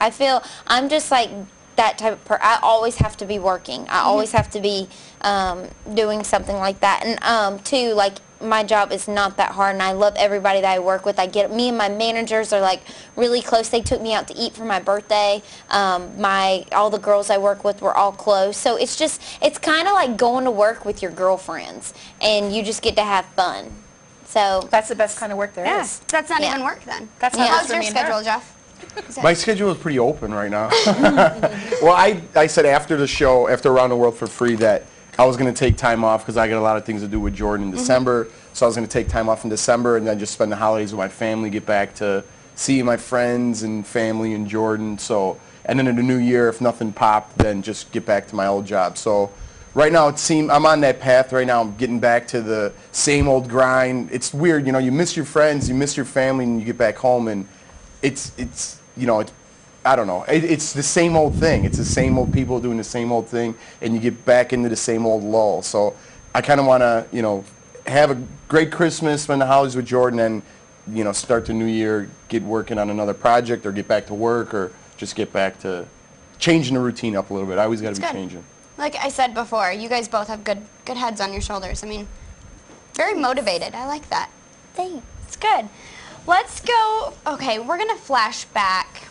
I feel I'm just like that type of I always have to be working. I always have to be doing something like that. And too, like, my job is not that hard, and I love everybody that I work with. Me and my managers are like really close. They took me out to eat for my birthday. All the girls I work with were all close. So it's kind of like going to work with your girlfriends, and you just get to have fun. So that's the best kind of work there is. That's not even work then. That's how How's your schedule, Jeff? My schedule is pretty open right now. Well, I said after the show, after Around the World for Free, that I was going to take time off because I got a lot of things to do with Jordan in December. So I was going to take time off in December and then just spend the holidays with my family, get back to seeing my friends and family and Jordan. So, and then in the new year, if nothing popped, then just get back to my old job. So right now, I'm on that path right now. I'm getting back to the same old grind. It's weird, you know, you miss your friends, you miss your family, and you get back home, and it's you know, I don't know. It's the same old thing. It's the same old people doing the same old thing, and you get back into the same old lull. So I kind of want to, you know, have a great Christmas, spend the holidays with Jordan, and, you know, start the new year, get working on another project, or get back to work, or just get back to changing the routine up a little bit. I always got to be changing. Like I said before, you guys both have good heads on your shoulders. I mean, very motivated. I like that. thanks. It's good. Let's go. Okay, we're gonna flash back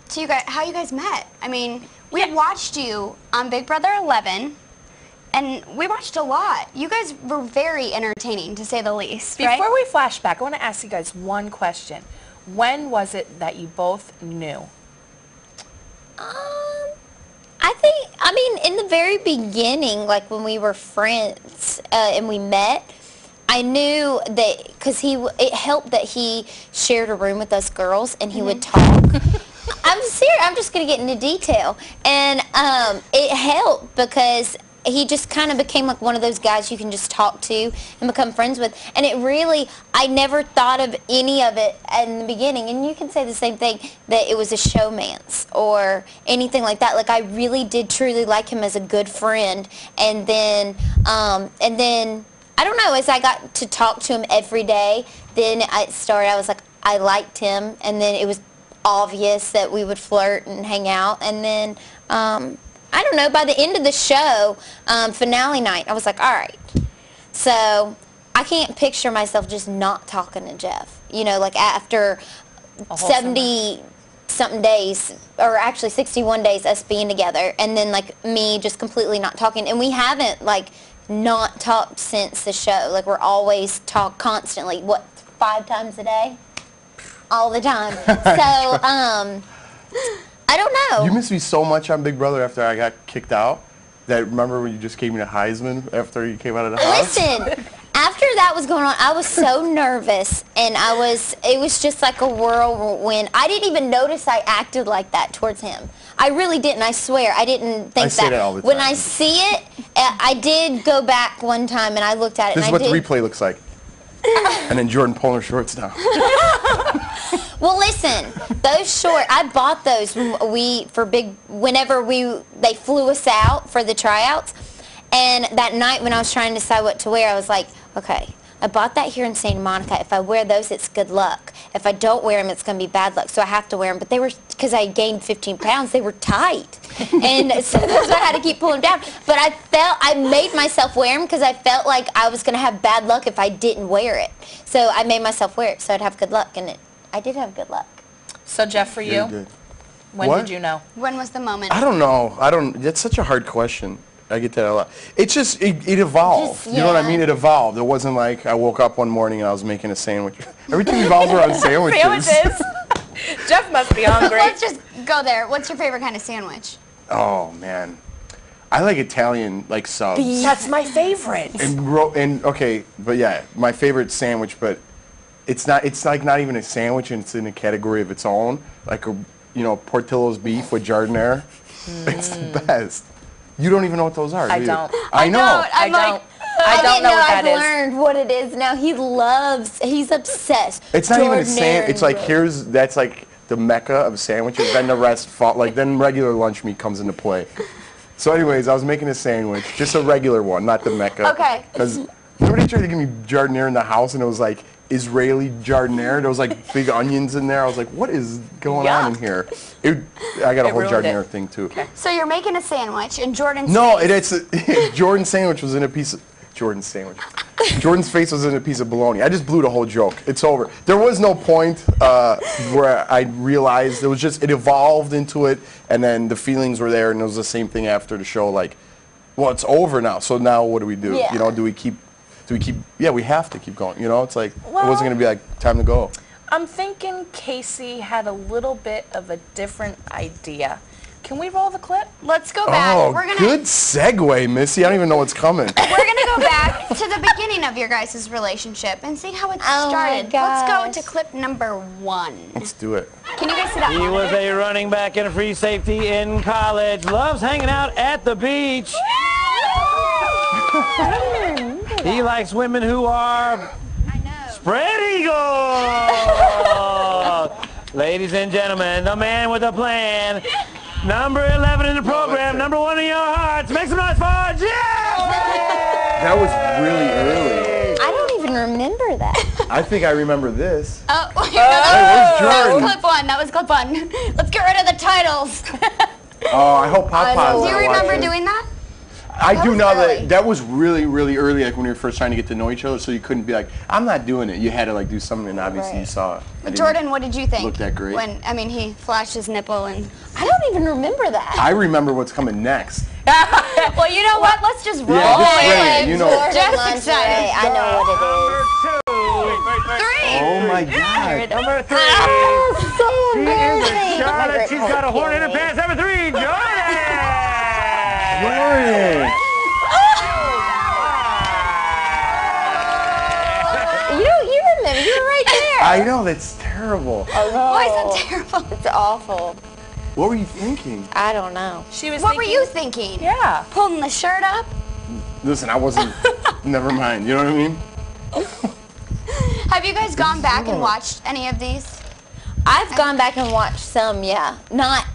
to you guys, how you guys met. I mean, we had watched you on Big Brother 11, and we watched a lot. You guys were very entertaining, to say the least. Before we flash back, I want to ask you guys one question. When was it that you both knew? I mean, in the very beginning, like when we were friends and we met, I knew that because it helped that he shared a room with us girls and he would talk. I'm serious. I'm just going to get into detail. And it helped because he just kind of became like one of those guys you can just talk to and become friends with. And it really, I never thought of any of it in the beginning. And you can say the same thing, that it was a showmance or anything like that. Like, I really did truly like him as a good friend. And then I don't know, as I got to talk to him every day, then I was like, I liked him. And then it was obvious that we would flirt and hang out. And then, I don't know, by the end of the show, finale night, I was like, all right. So I can't picture myself just not talking to Jeff. You know, like after 70-something days, or actually 61 days, us being together, and then like me just completely not talking. And we haven't like not talked since the show. Like, we're always talk constantly. What, 5 times a day? All the time. So, I don't know. You missed me so much on Big Brother after I got kicked out. That, remember when you just gave me the Heisman after you came out of the house? Listen, after that was going on, I was so nervous, and it was just like a whirlwind. I didn't even notice I acted like that towards him. I really didn't, I swear. I didn't think I say that all the time. When I see it, I did go back one time, and I looked at it. This is what the replay looks like. And then Jordan pulling her shorts down. Well, listen, those shorts, I bought those whenever they flew us out for the tryouts. And that night when I was trying to decide what to wear, I was like, okay, I bought that here in Santa Monica. If I wear those, it's good luck. If I don't wear them, it's going to be bad luck. So I have to wear them. But they were, because I gained 15 pounds, they were tight. And so that's why I had to keep pulling them down. But I made myself wear them because I felt like I was going to have bad luck if I didn't wear it. So I made myself wear it so I'd have good luck. And I did have good luck. So, Jeff, for you, when did you know? When was the moment? I don't know. That's such a hard question. I get that a lot. It's just, it evolved. You know what I mean? It evolved. It wasn't like I woke up one morning and I was making a sandwich. Everything evolves around sandwiches. Sandwiches. Jeff must be hungry. Let's just go there. What's your favorite kind of sandwich? Oh, man. I like Italian, like subs. That's my favorite. And okay, but yeah, my favorite sandwich, but it's like not even a sandwich, and it's in a category of its own. Like Portillo's beef with giardiniera. It's the best. You don't even know what those are, do you? don't. I know. I don't know what that is. I've learned what it is now. He's obsessed. It's not even a sandwich. It's like, that's like the mecca of sandwiches. Then the rest fall, like then regular lunch meat comes into play. So anyways, I was making a sandwich, just a regular one, not the mecca. Okay. Because nobody tried to give me giardiniera in the house, and it was like, Israeli jardiniere. There was like big onions in there. I was like, what is going on in here? I got a whole jardiniere thing too. Okay. So you're making a sandwich, and Jordan's No, face. Jordan's sandwich was in a piece of Jordan's sandwich. Jordan's face was in a piece of bologna. I just blew the whole joke. It's over. There was no point where I realized it evolved into it, and then the feelings were there, and it was the same thing after the show. Like, well, it's over now. So now what do we do? Yeah. You know, do we keep? Yeah, we have to keep going. You know, it's like it wasn't gonna be like time to go. I'm thinking Casey had a little bit of a different idea. Can we roll the clip? Let's go back. Oh, We're gonna good segue, Missy. I don't even know what's coming. we're gonna go back to the beginning of your guys' relationship and see how it Oh my started. Let's go gosh. to clip number 1. Let's do it. Can you guys see that? He was monitor? a running back and a free safety in college. Loves hanging out at the beach. He likes women who are spread eagle. Ladies and gentlemen, the man with a plan. Number 11 in the program, number 1 in your hearts. Make some noise for Jeff! That was really early. I don't even remember that. I think I remember this. Oh, wait, Where's that Jordan? was clip 1. That was clip 1. Let's get rid of the titles. Oh, I hope I know. Papa's Do you not remember watching. doing that? I do was know early. that was really, really early, like when we were first trying to get to know each other, so you couldn't be like, I'm not doing it. You had to like do something, and obviously you Right. saw it. I didn't Jordan, what did you think? look that great. When, I mean, he flashed his nipple and... I don't even remember that. I remember what's coming next. Well, you know what? Let's just roll Yeah, just it. spray it, you know. Jordan Just lingerie, excited. I know what it is. 3. Oh my God. Number 3. Oh, so She is a embarrassing. Charlotte. She's got a horn in her pants. Number 3, Jordan! Jordan. You remember? You were right there. I know, that's terrible. Why is that terrible? It's awful. What were you thinking? I don't know. She was What were thinking, you thinking? Yeah. Pulling the shirt up? Listen, I wasn't, never mind, you know what I mean? Have you guys gone back and watched any of these? I've gone back and watched some, yeah. Not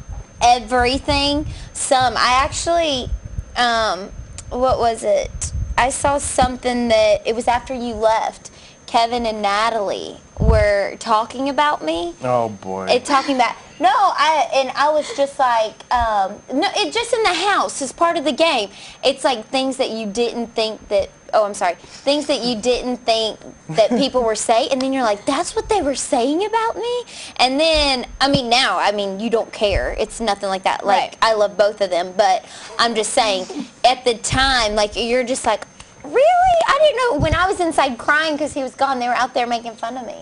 everything. Some. I actually, what was it? I saw something that, it was after you left. Kevin and Natalie were talking about me. Oh boy. Talking about, no, I was just like, no, it just in the house as part of the game. It's like things that you didn't think that, things that you didn't think that people were saying, and then you're like, that's what they were saying about me? And then, now, you don't care. It's nothing like that. Like, Right. I love both of them, but I'm just saying, at the time, like, you're just like, really? I didn't know. When I was inside crying because he was gone, they were out there making fun of me.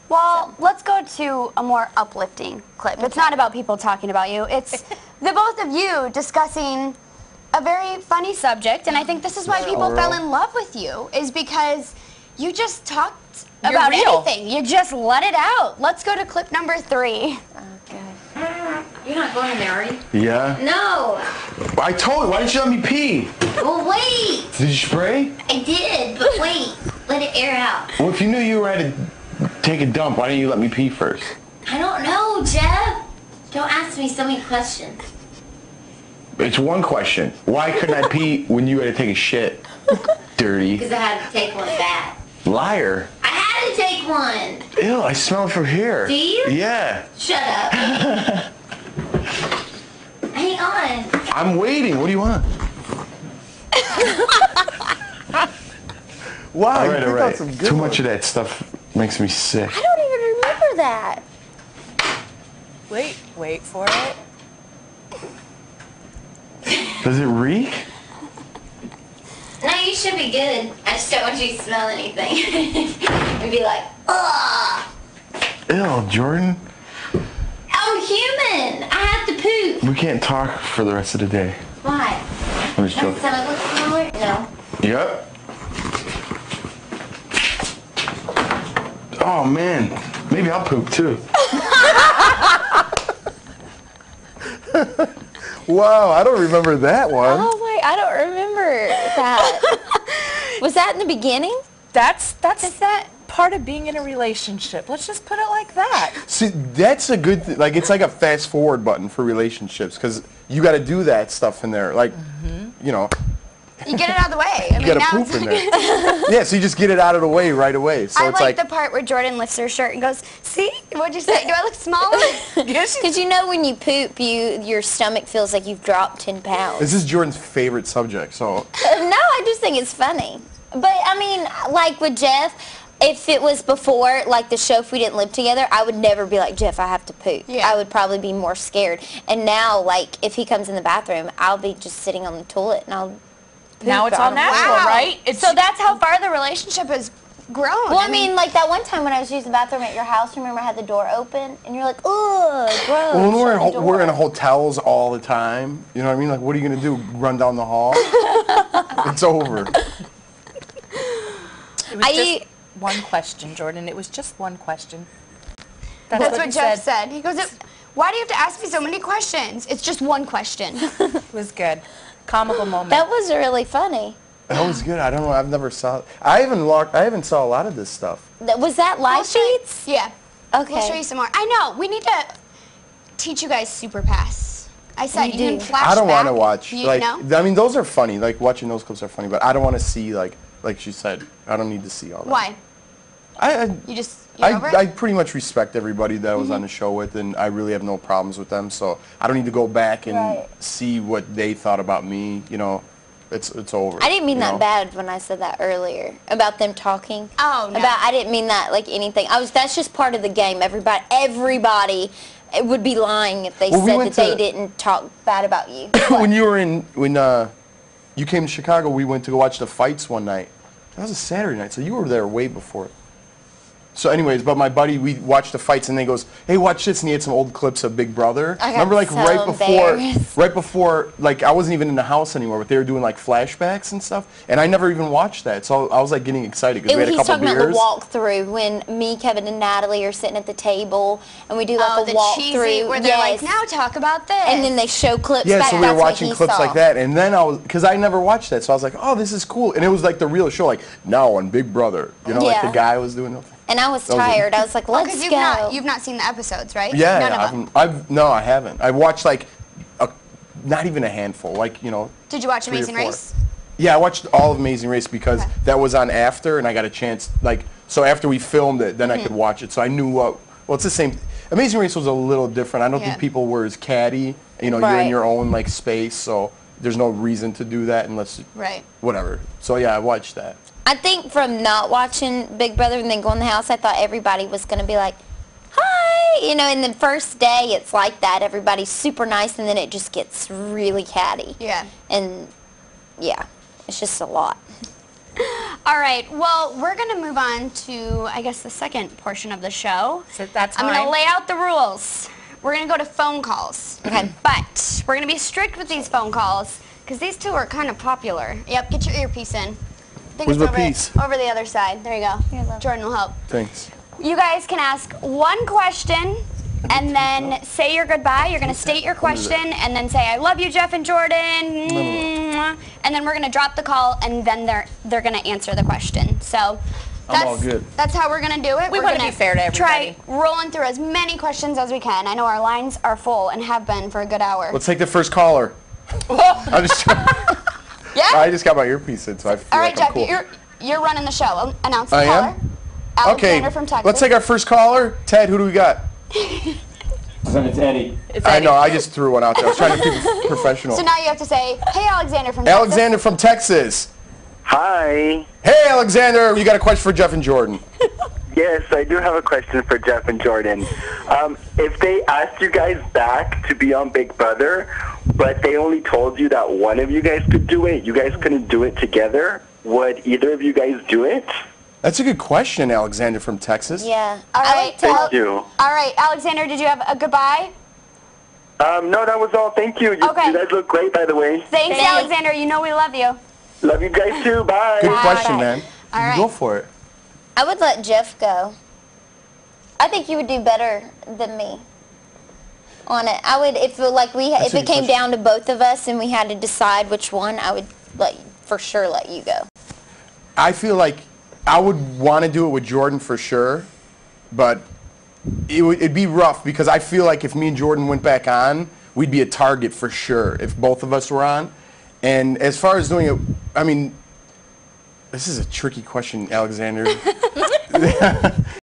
Well, let's go to a more uplifting clip. It's not about people talking about you. It's the both of you discussing a very funny subject, and I think this is why people fell in love with you, is because you just talked about real. anything. You just let it out. Let's go to clip number 3. Okay. You're not going in there, are you? Yeah? No. I told you, why didn't you let me pee? Well, wait. Did you spray? I did, but wait. Let it air out. Well, if you knew you were at take a dump, why didn't you let me pee first? I don't know, Jeff. Don't ask me so many questions. It's one question. Why couldn't I pee when you had to take a shit? Dirty. Because I had to take one back. Liar. I had to take one. Ew, I smell it from here. Do you? Yeah. Shut up. Hang on. I'm waiting. What do you want? Wow, you picked out some good Too ones. much of that stuff makes me sick. I don't even remember that. Wait for it. Does it reek? No, you should be good. I just don't want you to smell anything. And be like, ugh. Ew, Jordan. I'm human. I have to poop. We can't talk for the rest of the day. Why? I'm just Does joking. that look familiar? No. Yep. Oh man, maybe I'll poop too. Wow, I don't remember that one. Oh my, I don't remember that. Was that in the beginning? That's that part of being in a relationship. Let's just put it like that. See, that's a good thing. Like, it's like a fast forward button for relationships because you got to do that stuff in there. Like, you know, You get it out of the way. I You mean, got a now poof in there. Yeah, so you just get it out of the way right away. So I it's like the part where Jordan lifts her shirt and goes, "See, what'd you say? Do I look smaller?" Because you know when you poop, your stomach feels like you've dropped 10 pounds. this is Jordan's favorite subject, so No, I just think it's funny. But I mean, like with Jeff, if it was before, like the show, if we didn't live together, I would never be like, Jeff, I have to poop. Yeah. I would probably be more scared. And now, like, if he comes in the bathroom, I'll be just sitting on the toilet and I'll poop. Now it's all natural, Wow. right? It's So that's how far the relationship has grown. Well, I mean, like that one time when I was using the bathroom at your house, remember I had the door open? And you're like, ugh, gross. well, when shut the we're in door." hotels all the time. You know what I mean? Like, what are you gonna do? Run down the hall? It's over. It was just one question, Jordan. It was just one question. That's what he Jeff said. He goes, "Why do you have to ask me so many questions? It's just one question." It was good. Comical moment. That was really funny. That was good. I don't know. I've never saw. I haven't saw a lot of this stuff. Was that live feeds? Yeah. Okay. We'll show you some more. I know. We need to teach you guys Super Pass. I said We you do. can flash I don't want to back. watch. You Like, know? I mean, those are funny. Like watching those clips are funny, but I don't want to see like she said. I don't need to see all that. Why? I You're over it? I pretty much respect everybody that I was on the show with, and I really have no problems with them. So I don't need to go back and Right. see what they thought about me. You know, it's over. I didn't mean you that know? bad when I said that earlier about them talking. Oh, no. I didn't mean that like anything. That's just part of the game. Everybody would be lying if they Well, we said went that they to- didn't talk bad about you. when you came to Chicago, we went to go watch the fights one night. That was a Saturday night, so you were there way before. So anyways, but my buddy, we watched the fights, and then he goes, "Hey, watch this," and he had some old clips of Big Brother. I got Remember, like so embarrassed. right before, like I wasn't even in the house anymore, but they were doing like flashbacks and stuff, and I never even watched that, so I was like getting excited because we had a He's couple talking about beers. the walkthrough when me, Kevin, and Natalie are sitting at the table, and we do like Oh, a the cheesy walkthrough. where they're Yes. like, "Now talk about this." And then they show clips Yeah, back. so we were That's what watching he clips saw. like that, and then because I never watched that, so I was like, "Oh, this is cool," and it was like the real show, like now on Big Brother, you know, like the Yeah. guy was doing the thing. And I was That was it. tired. I was like, let's because go. you've not seen the episodes, right? Yeah, None of them. no, I haven't. I watched like not even a handful, like Did you watch 3 or Amazing 4. Race? Yeah, I watched all of Amazing Race because Okay. that was on after, and I got a chance. Like, so after we filmed it, then I could watch it. So I knew what. Well, it's the same. Amazing Race was a little different. I don't Yeah. think people were as catty. You're in Right. your own like space, so there's no reason to do that unless Right. whatever. So yeah, I watched that. I think from not watching Big Brother and then going in the house, I thought everybody was going to be like, hi. In the first day, it's like that. Everybody's super nice, and then it just gets really catty. Yeah. And, yeah, it's just a lot. All right. Well, we're going to move on to, I guess, the second portion of the show. Is it that I'm going to time? lay out the rules. We're going to go to phone calls. Okay. But we're going to be strict with these phone calls because these two are kind of popular. Yep. Get your earpiece in. I think Where's it's my piece? over the other side. There you go. Here, love. Jordan will help. Thanks. You guys can ask one question and then say your goodbye. You're going to state your question and then say, "I love you, Jeff and Jordan." And then we're going to drop the call and then they're going to answer the question. So I'm all good. That's how we're going to do it. We We're wanna gonna be fair to everybody. Try rolling through as many questions as we can. I know our lines are full and have been for a good hour. Let's take the first caller. I'm just. Yeah? I just got my earpiece in, so I feel All right, like I'm Jeff, cool. you're running the show. Announce the I caller. am? Alexander Okay, from Texas. let's take our first caller. Ted, who do we got? It's Eddie. It's I Eddie. know, I just threw one out there. I was trying to keep it professional. So now you have to say, "Hey, Alexander from Alexander from Texas. Hi. Hey, Alexander, you got a question for Jeff and Jordan? Yes, I do have a question for Jeff and Jordan. If they asked you guys back to be on Big Brother, but they only told you that one of you guys could do it, you guys couldn't do it together, would either of you guys do it? That's a good question, Alexander from Texas. Yeah. All I right. would tell, Thank you. All right, Alexander, did you have a goodbye? No, that was all. Thank you. Okay. You guys look great, by the way. Thanks, Alexander. You know we love you. Love you guys too. Bye. Good question, man. All right. Go for it. I would let Jeff go. I think you would do better than me on it. I would, if That's if a it good came question. down to both of us and we had to decide which one, I would for sure let you go. I feel like I would want to do it with Jordan for sure, but it'd be rough because I feel like if me and Jordan went back on, we'd be a target for sure if both of us were on. And as far as doing it, I mean, this is a tricky question, Alexander.